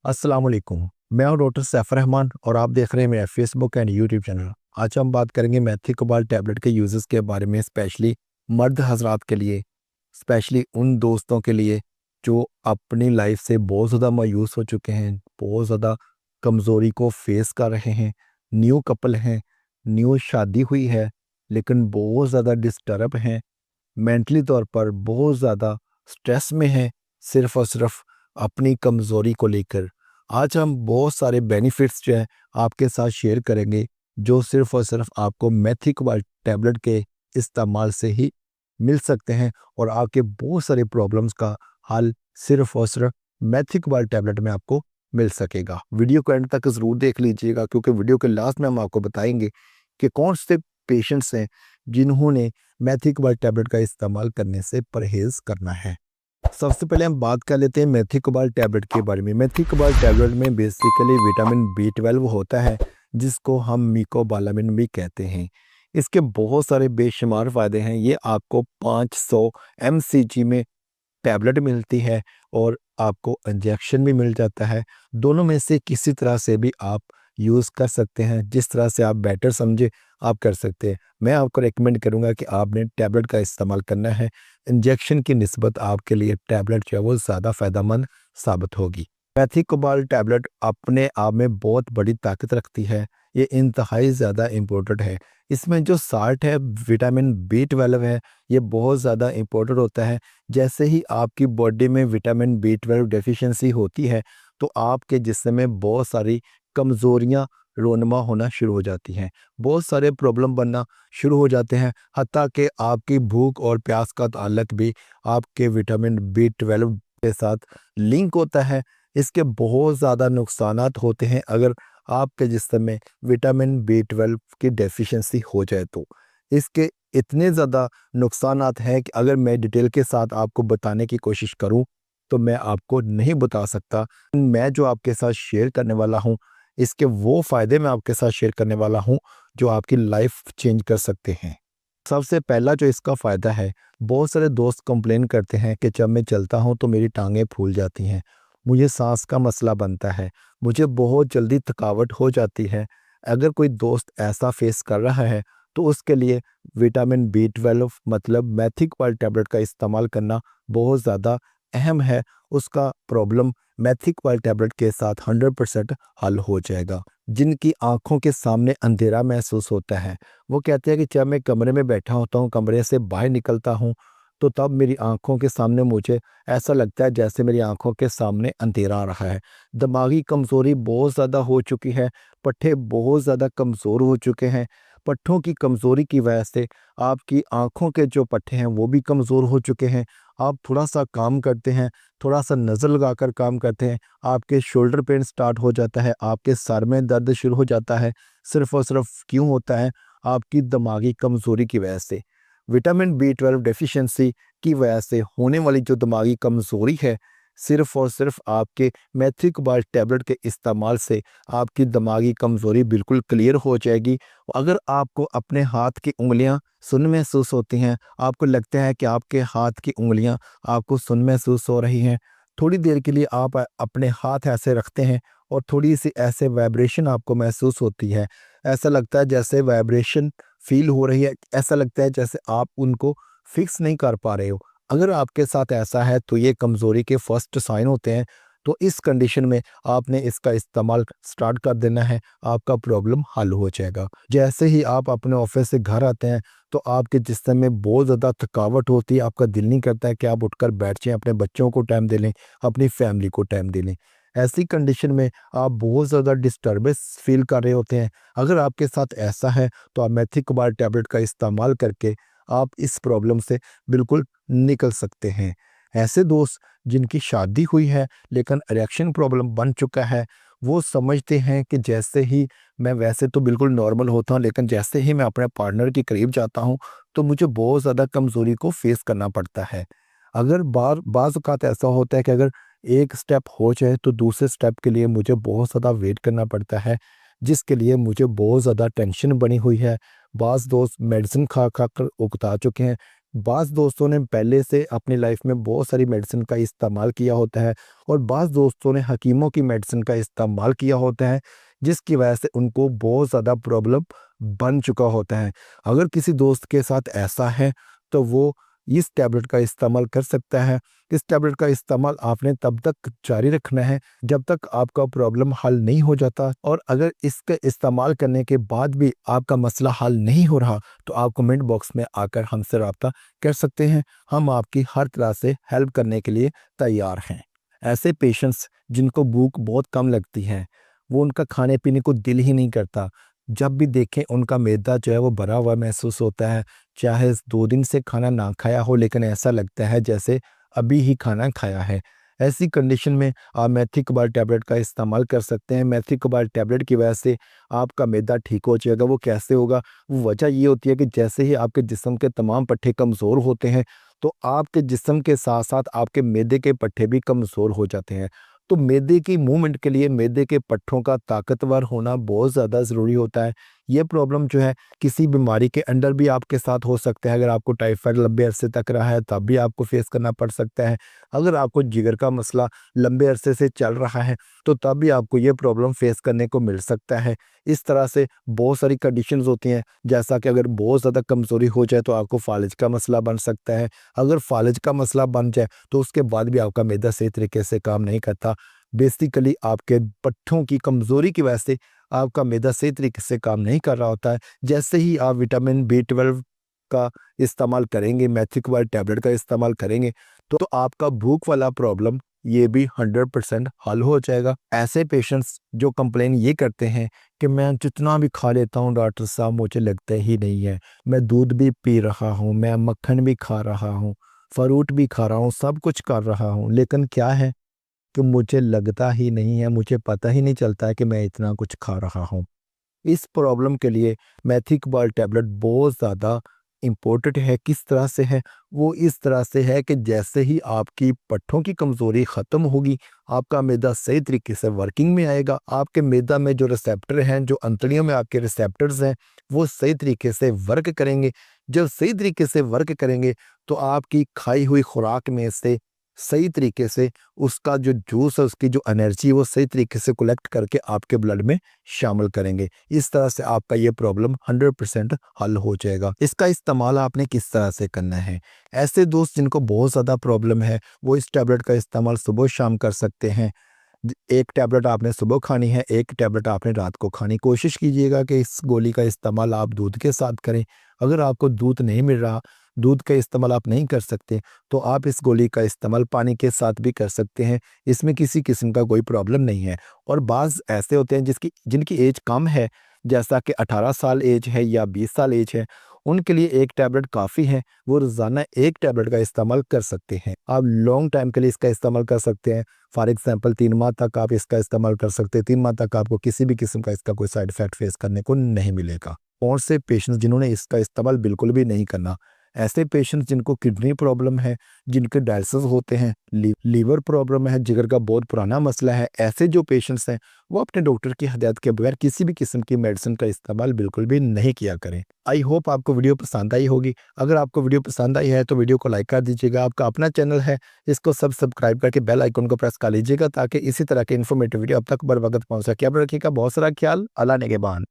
अस्सलाम वालेकुम। मैं हूं डॉक्टर सैफर रहमान और आप देख रहे हैं मेरा फेसबुक एंड यूट्यूब चैनल। आज हम बात करेंगे मेथिकोबाल टैबलेट के यूजेस के बारे में, स्पेशली मर्द हजरात के लिए, स्पेशली उन दोस्तों के लिए जो अपनी लाइफ से बहुत ज़्यादा मायूस हो चुके हैं, बहुत ज़्यादा कमज़ोरी को फेस कर रहे हैं। न्यू कपल हैं, न्यू शादी हुई है, लेकिन बहुत ज़्यादा डिस्टर्ब हैं, मेंटली तौर पर बहुत ज़्यादा स्ट्रेस में हैं, सिर्फ़ और सिर्फ अपनी कमज़ोरी को लेकर। आज हम बहुत सारे बेनिफिट्स जो हैं आपके साथ शेयर करेंगे, जो सिर्फ़ और सिर्फ आपको मेथिकोबाल टैबलेट के इस्तेमाल से ही मिल सकते हैं और आपके बहुत सारे प्रॉब्लम्स का हल सिर्फ़ और सिर्फ मेथिकोबाल टैबलेट में आपको मिल सकेगा। वीडियो को एंड तक ज़रूर देख लीजिएगा, क्योंकि वीडियो के लास्ट में हम आपको बताएँगे कि कौन से पेशेंट्स हैं जिन्होंने मेथिकोबाल टैबलेट का इस्तेमाल करने से परहेज़ करना है। सबसे पहले हम बात कर लेते हैं मेथिकोबाल टैबलेट के बारे में। मेथिकोबाल टैबलेट में बेसिकली विटामिन B12 होता है, जिसको हम मिकोबालामिन भी कहते हैं। इसके बहुत सारे बेशुमार फ़ायदे हैं। ये आपको 500 mcg में टैबलेट मिलती है और आपको इंजेक्शन भी मिल जाता है। दोनों में से किसी तरह से भी आप यूज़ कर सकते हैं, जिस तरह से आप बेटर समझे आप कर सकते हैं। मैं आपको रेकमेंड करूँगा कि आपने टैबलेट का इस्तेमाल करना है। इंजेक्शन की निस्बत आपके लिए टैबलेट जो है वो ज़्यादा फ़ायदेमंद साबित होगी। मेथिकोबाल टैबलेट अपने आप में बहुत बड़ी ताकत रखती है। ये इंतहाई ज़्यादा इम्पोर्टेंट है। इसमें जो साल्ट है, विटामिन B12 है, ये बहुत ज़्यादा इम्पोर्टेंट होता है। जैसे ही आपकी बॉडी में विटामिन B12 डेफिशिएंसी होती है, तो आपके जिस्म में बहुत सारी कमज़ोरियाँ रोनमा होना शुरू हो जाती हैं। बहुत सारे प्रॉब्लम बनना शुरू हो जाते हैं, हत्ता कि आपकी भूख और प्यास का ताल्लुक भी आपके विटामिन B12 के साथ लिंक होता है। इसके बहुत ज़्यादा नुकसानात होते हैं अगर आपके जिस्म में विटामिन B12 की डेफिशिएंसी हो जाए तो। इसके इतने ज़्यादा नुकसानात हैं कि अगर मैं डिटेल के साथ आपको बताने की कोशिश करूं तो मैं आपको नहीं बता सकता। मैं जो आपके साथ शेयर करने वाला हूं, इसके वो फ़ायदे मैं आपके साथ शेयर करने वाला हूं जो आपकी लाइफ चेंज कर सकते हैं। सबसे पहला जो इसका फ़ायदा है, बहुत सारे दोस्त कंप्लेन करते हैं कि जब मैं चलता हूं तो मेरी टांगें फूल जाती हैं, मुझे सांस का मसला बनता है, मुझे बहुत जल्दी थकावट हो जाती है। अगर कोई दोस्त ऐसा फेस कर रहा है तो उसके लिए विटामिन B12 मतलब मेथिकोबाल टैबलेट का इस्तेमाल करना बहुत ज़्यादा अहम है। उसका प्रॉब्लम मेथिकोबाल टैबलेट के साथ 100% हल हो जाएगा। जिनकी आँखों के सामने अंधेरा महसूस होता है, वो कहते हैं कि जब मैं कमरे में बैठा होता हूँ, कमरे से बाहर निकलता हूँ, तो तब मेरी आँखों के सामने मुझे ऐसा लगता है जैसे मेरी आँखों के सामने अंधेरा आ रहा है। दिमागी कमज़ोरी बहुत ज़्यादा हो चुकी है, पट्ठे बहुत ज़्यादा कमज़ोर हो चुके हैं। पट्ठों की कमज़ोरी की वजह से आपकी आँखों के जो पट्टे हैं वो भी कमज़ोर हो चुके हैं। आप थोड़ा-सा काम करते हैं, थोड़ा-सा नज़र लगाकर काम करते हैं, आपके शोल्डर पेन स्टार्ट हो जाता है, आपके सर में दर्द शुरू हो जाता है। सिर्फ़ और सिर्फ़ क्यों होता है? आपकी दिमागी कमज़ोरी की वजह से। विटामिन B12 डेफ़िशिएंसी की वजह से होने वाली जो दिमागी कमज़ोरी है, सिर्फ़ और सिर्फ़ आपके मेथिकोबाल टैबलेट के इस्तेमाल से आपकी दिमागी कमज़ोरी बिल्कुल क्लियर हो जाएगी। अगर आपको अपने हाथ की उँगलियाँ सुन्न महसूस होती हैं, आपको लगता है कि आपके हाथ की उँगलियाँ आपको सुन्न महसूस हो रही हैं, थोड़ी देर के लिए आप अपने हाथ ऐसे रखते हैं और थोड़ी-सी ऐसे वाइब्रेशन आपको महसूस होती है। ऐसा लगता है जैसे वाइब्रेशन फ़ील हो रही है, ऐसा लगता है जैसे आप उनको फ़िक्स नहीं कर पा रहे हो। अगर आपके साथ ऐसा है तो ये कमज़ोरी के फर्स्ट साइन होते हैं। तो इस कंडीशन में आपने इसका इस्तेमाल स्टार्ट कर देना है, आपका प्रॉब्लम हल हो जाएगा। जैसे ही आप अपने ऑफ़िस से घर आते हैं तो आपके जिस्म में बहुत ज़्यादा थकावट होती है, आपका दिल नहीं करता है कि आप उठकर बैठ जाएँ, अपने बच्चों को टाइम दे लें, अपनी फैमिली को टाइम दे लें। ऐसी कंडीशन में आप बहुत ज़्यादा डिस्टर्बेंस फ़ील कर रहे होते हैं। अगर आपके साथ ऐसा है तो आप मेथिकोबाल टैबलेट का इस्तेमाल करके आप इस प्रॉब्लम से बिल्कुल निकल सकते हैं। ऐसे दोस्त जिनकी शादी हुई है लेकिन इरेक्शन प्रॉब्लम बन चुका है, वो समझते हैं कि जैसे ही मैं वैसे तो बिल्कुल नॉर्मल होता हूँ, लेकिन जैसे ही मैं अपने पार्टनर के करीब जाता हूँ, तो मुझे बहुत ज़्यादा कमज़ोरी को फ़ेस करना पड़ता है। अगर बाज़ औक़ात ऐसा होता है कि अगर एक स्टेप हो जाए, तो दूसरे स्टेप के लिए मुझे बहुत ज़्यादा वेट करना पड़ता है, जिसके लिए मुझे बहुत ज़्यादा टेंशन बनी हुई है। बाज़ दोस्त मेडिसिन खा खा कर उकता चुके हैं, बाज़ दोस्तों ने पहले से अपनी लाइफ में बहुत सारी मेडिसिन का इस्तेमाल किया होता है और बाज़ दोस्तों ने हकीमों की मेडिसिन का इस्तेमाल किया होता है, जिसकी वजह से उनको बहुत ज़्यादा प्रॉब्लम बन चुका होता है। अगर किसी दोस्त के साथ ऐसा है, तो वो इस टैबलेट का इस्तेमाल कर सकता है। इस टैबलेट का इस्तेमाल आपने तब तक जारी रखना है जब तक आपका प्रॉब्लम हल नहीं हो जाता, और अगर इसका इस्तेमाल करने के बाद भी आपका मसला हल नहीं हो रहा, तो आप कमेंट बॉक्स में आकर हमसे रब्ता कर सकते हैं। हम आपकी हर तरह से हेल्प करने के लिए तैयार हैं। ऐसे पेशेंट्स जिनको भूख बहुत कम लगती है, वो उनका खाने पीने को दिल ही नहीं करता, जब भी देखें उनका मैदा जो है वो भरा हुआ महसूस होता है, चाहे 2 दिन से खाना ना खाया हो लेकिन ऐसा लगता है जैसे अभी ही खाना खाया है। ऐसी कंडीशन में आप मेथिकबाल टैबलेट का इस्तेमाल कर सकते हैं। मेथिकबाल टैबलेट की वजह से आपका मैदा ठीक हो जाएगा। वो कैसे होगा? वो वजह ये होती है कि जैसे ही आपके जिस्म के तमाम पट्टे कमज़ोर होते हैं, तो आपके जिस्म के साथ-साथ आपके मैदे के पट्टे भी कमज़ोर हो जाते हैं। तो मैदे की मूवमेंट के लिए मैदे के पट्टों का ताकतवर होना बहुत ज़्यादा ज़रूरी होता है। ये प्रॉब्लम जो है किसी बीमारी के अंडर भी आपके साथ हो सकता है। अगर आपको टाइफाइड लंबे अरसे तक रहा है तब भी आपको फेस करना पड़ सकता है। अगर आपको जिगर का मसला लंबे अरसे से चल रहा है, तो तब भी आपको ये प्रॉब्लम फेस करने को मिल सकता है। इस तरह से बहुत सारी कंडीशंस होती हैं, जैसा कि अगर बहुत ज़्यादा कमज़ोरी हो जाए तो आपको फालिज का मसला बन सकता है। अगर फालिज का मसला बन जाए तो उसके बाद भी आपका मैदा सही तरीके से काम नहीं करता। बेसिकली आपके पट्ठों की कमज़ोरी की वजह से आपका मैदा सही तरीके से काम नहीं कर रहा होता है। जैसे ही आप विटामिन बी 12 का इस्तेमाल करेंगे, मेथिकबाल टैबलेट का इस्तेमाल करेंगे, तो आपका भूख वाला प्रॉब्लम ये भी 100% हल हो जाएगा। ऐसे पेशेंट्स जो कंप्लेन ये करते हैं कि मैं जितना भी खा लेता हूँ डॉक्टर साहब मुझे लगता ही नहीं है। मैं दूध भी पी रहा हूँ, मैं मक्खन भी खा रहा हूँ, फ्रूट भी खा रहा हूँ, सब कुछ कर रहा हूँ, लेकिन क्या है कि मुझे लगता ही नहीं है, मुझे पता ही नहीं चलता है कि मैं इतना कुछ खा रहा हूँ। इस प्रॉब्लम के लिए मेथिकबाल टैबलेट बहुत ज़्यादा इम्पोर्टेंट है। किस तरह से है? वो इस तरह से है कि जैसे ही आपकी पट्ठों की कमज़ोरी ख़त्म होगी, आपका मैदा सही तरीके से वर्किंग में आएगा। आपके मैदा में जो रिसेप्टर हैं, जो अंतड़ियों में आपके रिसेप्टर्स हैं, वो सही तरीके से वर्क करेंगे। जब सही तरीके से वर्क करेंगे, तो आपकी खाई हुई खुराक में से सही तरीके से उसका जो जूस है, उसकी जो एनर्जी है, वो सही तरीके से कलेक्ट करके आपके ब्लड में शामिल करेंगे। इस तरह से आपका ये प्रॉब्लम 100% हल हो जाएगा। इसका इस्तेमाल आपने किस तरह से करना है? ऐसे दोस्त जिनको बहुत ज़्यादा प्रॉब्लम है, वो इस टैबलेट का इस्तेमाल सुबह-शाम कर सकते हैं। एक टैबलेट आपने सुबह खानी है, एक टैबलेट आपने रात को खानी। कोशिश कीजिएगा कि इस गोली का इस्तेमाल आप दूध के साथ करें। अगर आपको दूध नहीं मिल रहा, दूध का इस्तेमाल आप नहीं कर सकते, तो आप इस गोली का इस्तेमाल पानी के साथ भी कर सकते हैं। इसमें किसी किस्म का कोई प्रॉब्लम नहीं है। और बाज़ ऐसे होते हैं जिनकी एज कम है, जैसा कि 18 साल एज है या 20 साल एज है, उनके लिए एक टैबलेट काफ़ी है। वो रोज़ाना एक टैबलेट का इस्तेमाल कर सकते हैं। आप लॉन्ग टाइम के लिए इसका इस्तेमाल कर सकते हैं। फॉर एग्ज़ाम्पल 3 माह तक आप इसका इस्तेमाल कर सकते हैं। 3 माह तक आपको किसी भी किस्म का इसका कोई साइड इफ़ेक्ट फेस करने को नहीं मिलेगा। और से पेशेंट्स जिन्होंने इसका इस्तेमाल बिल्कुल भी नहीं करना, ऐसे पेशेंट्स जिनको किडनी प्रॉब्लम है, जिनके डायलिसिस होते हैं, लीवर प्रॉब्लम है, जिगर का बहुत पुराना मसला है, ऐसे जो पेशेंट्स हैं, वो अपने डॉक्टर की हदायत के बगैर किसी भी किस्म की मेडिसिन का इस्तेमाल बिल्कुल भी नहीं किया करें। आई होप आपको वीडियो पसंद आई होगी। अगर आपको वीडियो पसंद आई है तो वीडियो को लाइक कर दीजिएगा। आपका अपना चैनल है, इसको सब्सक्राइब करके बेल आइकन को प्रेस कर लीजिएगा ताकि इसी तरह के इन्फॉर्मेटिव वीडियो अब तक बर वक्त पहुँच सके। अब रखिएगा बहुत सारा ख्याल। अल्लाह ने के बाद।